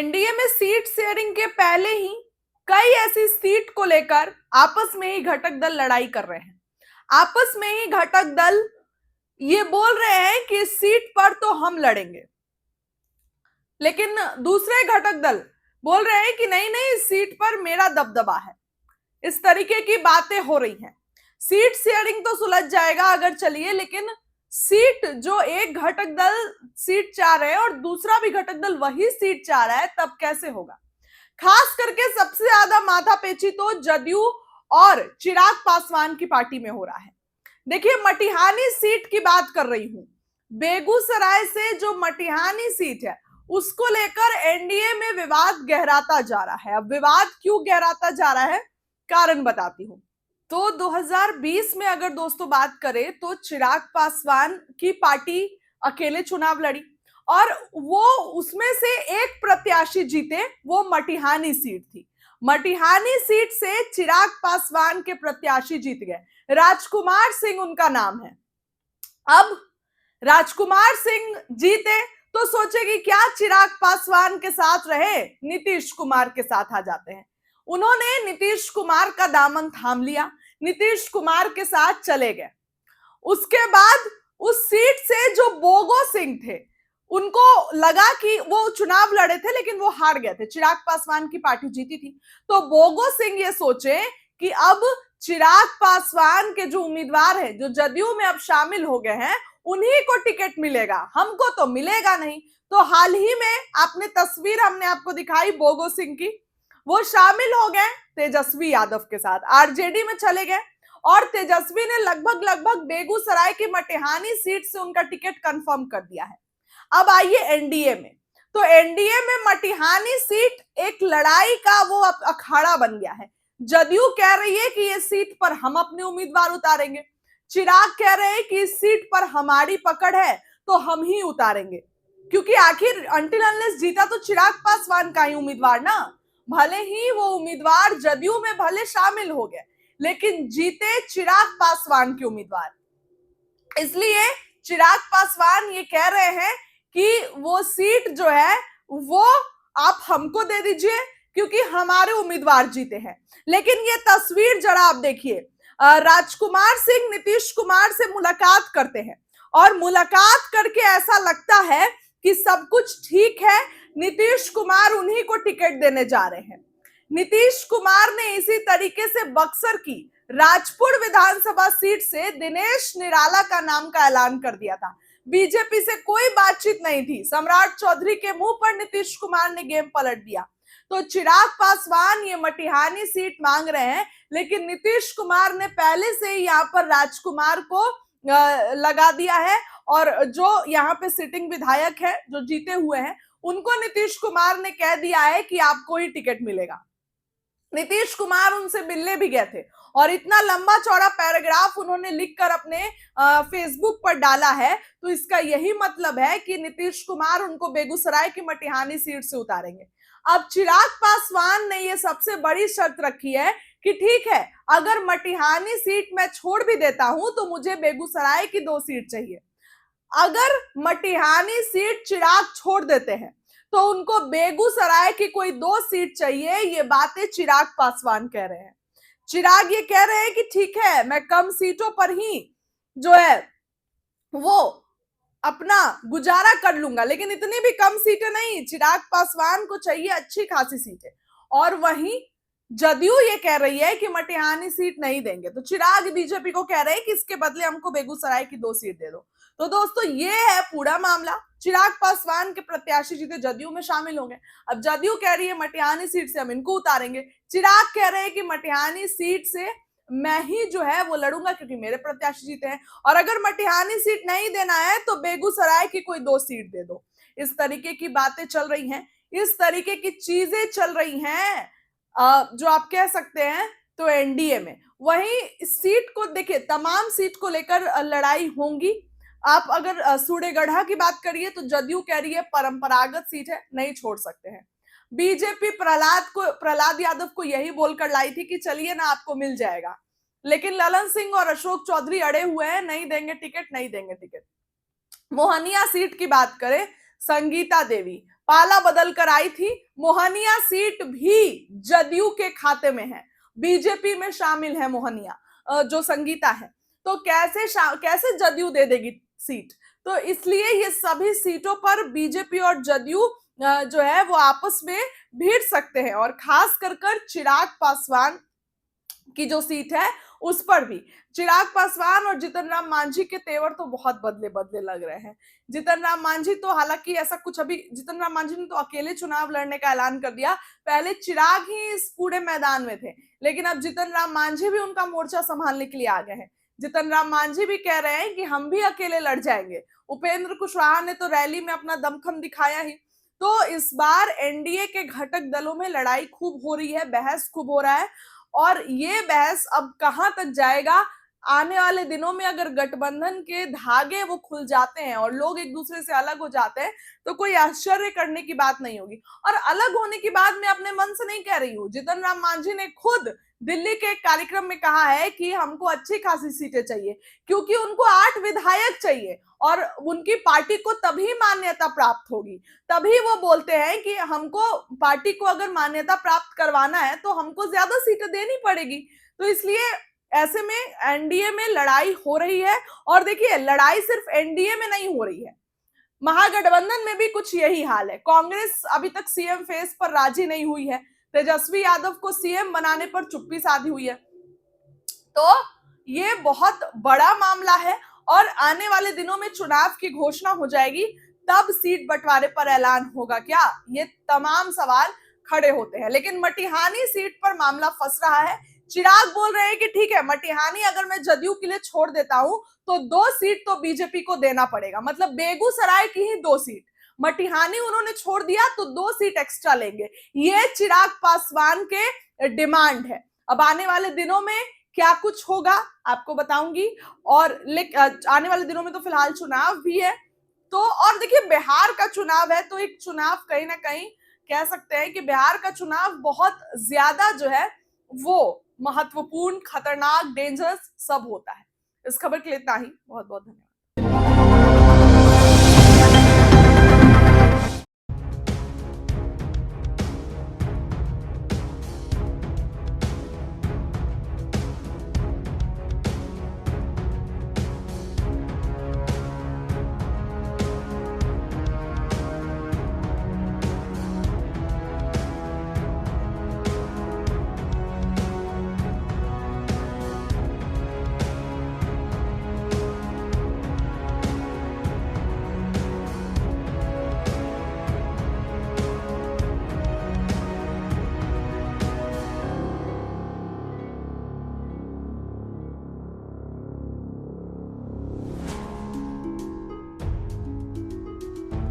NDA में seat sharing के पहले ही कई ऐसी सीट को लेकर आपस में ही घटक दल लड़ाई कर रहे हैं। आपस में ही घटक दल ये बोल रहे हैं कि इस सीट पर तो हम लड़ेंगे, लेकिन दूसरे घटक दल बोल रहे हैं कि नहीं नहीं, इस सीट पर मेरा दबदबा है। इस तरीके की बातें हो रही हैं। सीट शेयरिंग तो सुलझ जाएगा अगर चलिए, लेकिन सीट जो एक घटक दल सीट चाह रहे हैं और दूसरा भी घटक दल वही सीट चाह रहा है, तब कैसे होगा। खास करके सबसे ज्यादा माथापेची तो जदयू और चिराग पासवान की पार्टी में हो रहा है। देखिए, मटिहानी सीट की बात कर रही हूं। बेगूसराय से जो मटिहानी सीट है उसको लेकर एनडीए में विवाद गहराता जा रहा है। अब विवाद क्यों गहराता जा रहा है, कारण बताती हूं। तो 2020 में अगर दोस्तों बात करें तो चिराग पासवान की पार्टी अकेले चुनाव लड़ी और वो उसमें से एक प्रत्याशी जीते, वो मटिहानी सीट थी। मटिहानी सीट से चिराग पासवान के प्रत्याशी जीत गए। राजकुमार सिंह उनका नाम है। अब राजकुमार सिंह जीते तो सोचे कि क्या चिराग पासवान के साथ रहे, नीतीश कुमार के साथ आ जाते हैं। उन्होंने नीतीश कुमार का दामन थाम लिया, नीतीश कुमार के साथ चले गए। उसके बाद उस सीट से जो बोगो सिंह थे, उनको लगा कि वो चुनाव लड़े थे लेकिन वो हार गए थे, चिराग पासवान की पार्टी जीती थी। तो बोगो सिंह ये सोचे कि अब चिराग पासवान के जो उम्मीदवार हैं, जो जदयू में अब शामिल हो गए हैं, उन्हीं को टिकट मिलेगा, हमको तो मिलेगा नहीं। तो हाल ही में आपने तस्वीर हमने आपको दिखाई बोगो सिंह की, वो शामिल हो गए तेजस्वी यादव के साथ, आरजेडी में चले गए और तेजस्वी ने लगभग बेगूसराय की मटिहानी सीट से उनका टिकट कंफर्म कर दिया है। अब आइए एनडीए में। तो एनडीए में मटिहानी सीट एक लड़ाई का वो अखाड़ा बन गया है। जदयू कह रही है कि ये सीट पर हम अपने उम्मीदवार उतारेंगे, चिराग कह रहे हैं कि इस सीट पर हमारी पकड़ है तो हम ही उतारेंगे, क्योंकि आखिर अंटिल अनलेस जीता तो चिराग पासवान का ही उम्मीदवार ना। भले ही वो उम्मीदवार जदयू में भले शामिल हो गए, लेकिन जीते चिराग पासवान के उम्मीदवार। इसलिए चिराग पासवान ये कह रहे हैं कि वो सीट जो है वो आप हमको दे दीजिए क्योंकि हमारे उम्मीदवार जीते हैं। लेकिन ये तस्वीर जरा आप देखिए, राजकुमार सिंह नीतीश कुमार से मुलाकात करते हैं और मुलाकात करके ऐसा लगता है कि सब कुछ ठीक है, नीतीश कुमार उन्हीं को टिकट देने जा रहे हैं। नीतीश कुमार ने इसी तरीके से बक्सर की राजपुर विधानसभा सीट से दिनेश निराला का नाम का ऐलान कर दिया था। बीजेपी से कोई बातचीत नहीं थी, सम्राट चौधरी के मुंह पर नीतीश कुमार ने गेम पलट दिया। तो चिराग पासवान ये मटिहानी सीट मांग रहे हैं, लेकिन नीतीश कुमार ने पहले से ही यहाँ पर राजकुमार को लगा दिया है और जो यहाँ पे सिटिंग विधायक है जो जीते हुए हैं, उनको नीतीश कुमार ने कह दिया है कि आपको ही टिकट मिलेगा। नीतीश कुमार उनसे मिलने भी गए थे और इतना लंबा चौड़ा पैराग्राफ उन्होंने लिखकर अपने फेसबुक पर डाला है। तो इसका यही मतलब है कि नीतीश कुमार उनको बेगूसराय की मटिहानी सीट से उतारेंगे। अब चिराग पासवान ने ये सबसे बड़ी शर्त रखी है कि ठीक है, अगर मटिहानी सीट मैं छोड़ भी देता हूं तो मुझे बेगूसराय की 2 सीट चाहिए। अगर मटिहानी सीट चिराग छोड़ देते हैं तो उनको बेगूसराय की कोई 2 सीट चाहिए। ये बातें चिराग पासवान कह रहे हैं। चिराग ये कह रहे हैं कि ठीक है, मैं कम सीटों पर ही जो है वो अपना गुजारा कर लूंगा, लेकिन इतनी भी कम सीटें नहीं, चिराग पासवान को चाहिए अच्छी खासी सीटें। और वहीं जदयू ये कह रही है कि मटिहानी सीट नहीं देंगे। तो चिराग बीजेपी को कह रहे हैं कि इसके बदले हमको बेगूसराय की 2 सीट दे दो। तो दोस्तों ये है पूरा मामला। चिराग पासवान के प्रत्याशी जीते जदयू में शामिल हो गए। अब जदयू कह रही है मटिहानी सीट से हम इनको उतारेंगे, चिराग कह रहे हैं कि मटिहानी सीट से मैं ही जो है वो लड़ूंगा क्योंकि मेरे प्रत्याशी जीते हैं, और अगर मटिहानी सीट नहीं देना है तो बेगूसराय की कोई 2 सीट दे दो। इस तरीके की बातें चल रही हैं, इस तरीके की चीजें चल रही हैं जो आप कह सकते हैं तो एनडीए में। वहीं इस सीट को देखिए, तमाम सीट को लेकर लड़ाई होंगी। आप अगर सूडेगढ़ा की बात करिए तो जदयू कह रही है परंपरागत सीट है, नहीं छोड़ सकते हैं। बीजेपी प्रहलाद यादव को यही बोलकर लाई थी कि चलिए ना, आपको मिल जाएगा, लेकिन ललन सिंह और अशोक चौधरी अड़े हुए हैं, नहीं देंगे टिकट, नहीं देंगे टिकट। मोहनिया सीट की बात करें, संगीता देवी पाला बदल कर आई थी। मोहनिया सीट भी जदयू के खाते में है, बीजेपी में शामिल है मोहनिया जो संगीता है। तो कैसे जदयू दे देगी सीट? तो इसलिए ये सभी सीटों पर बीजेपी और जदयू जो है वो आपस में भिड़ सकते हैं, और खास कर चिराग पासवान की जो सीट है उस पर भी। चिराग पासवान और जीतन राम मांझी के तेवर तो बहुत बदले बदले लग रहे हैं। जीतन राम मांझी तो हालांकि ऐसा कुछ अभी, जीतन राम मांझी ने तो अकेले चुनाव लड़ने का ऐलान कर दिया, पहले चिराग ही इस पूरे मैदान में थे, लेकिन अब जीतन राम मांझी भी उनका मोर्चा संभालने के लिए आ गए हैं। जीतन राम मांझी भी कह रहे हैं कि हम भी अकेले लड़ जाएंगे। उपेंद्र कुशवाहा ने तो रैली में अपना दमखम दिखाया ही। तो इस बार एनडीए के घटक दलों में लड़ाई खूब हो रही है, बहस खूब हो रहा है, और ये बहस अब कहां तक जाएगा? आने वाले दिनों में अगर गठबंधन के धागे वो खुल जाते हैं और लोग एक दूसरे से अलग हो जाते हैं तो कोई आश्चर्य करने की बात नहीं होगी। और अलग होने की बात मैं अपने मन से नहीं कह रही हूँ, जीतन राम मांझी ने खुद दिल्ली के एक कार्यक्रम में कहा है कि हमको अच्छी खासी सीटें चाहिए, क्योंकि उनको 8 विधायक चाहिए और उनकी पार्टी को तभी मान्यता प्राप्त होगी। तभी वो बोलते हैं कि हमको पार्टी को अगर मान्यता प्राप्त करवाना है तो हमको ज्यादा सीटें देनी पड़ेगी। तो इसलिए ऐसे में एनडीए में लड़ाई हो रही है। और देखिए, लड़ाई सिर्फ एनडीए में नहीं हो रही है, महागठबंधन में भी कुछ यही हाल है। कांग्रेस अभी तक सीएम फेस पर राजी नहीं हुई है, तेजस्वी यादव को सीएम बनाने पर चुप्पी साधी हुई है। तो ये बहुत बड़ा मामला है, और आने वाले दिनों में चुनाव की घोषणा हो जाएगी, तब सीट बंटवारे पर ऐलान होगा क्या, ये तमाम सवाल खड़े होते हैं। लेकिन मटिहानी सीट पर मामला फंस रहा है। चिराग बोल रहे हैं कि ठीक है, मटिहानी अगर मैं जदयू के लिए छोड़ देता हूं तो 2 सीट तो बीजेपी को देना पड़ेगा, मतलब बेगूसराय की ही 2 सीट मटिहानी उन्होंने छोड़ दिया तो 2 सीट एक्स्ट्रा लेंगे। ये चिराग पासवान के डिमांड है। अब आने वाले दिनों में क्या कुछ होगा आपको बताऊंगी। और आने वाले दिनों में तो फिलहाल चुनाव भी है। तो और देखिए, बिहार का चुनाव है तो एक चुनाव कहीं ना कहीं कह सकते हैं कि बिहार का चुनाव बहुत ज्यादा जो है वो महत्वपूर्ण, खतरनाक, डेंजरस सब होता है। इस खबर के लिए इतना ही। बहुत बहुत धन्यवाद।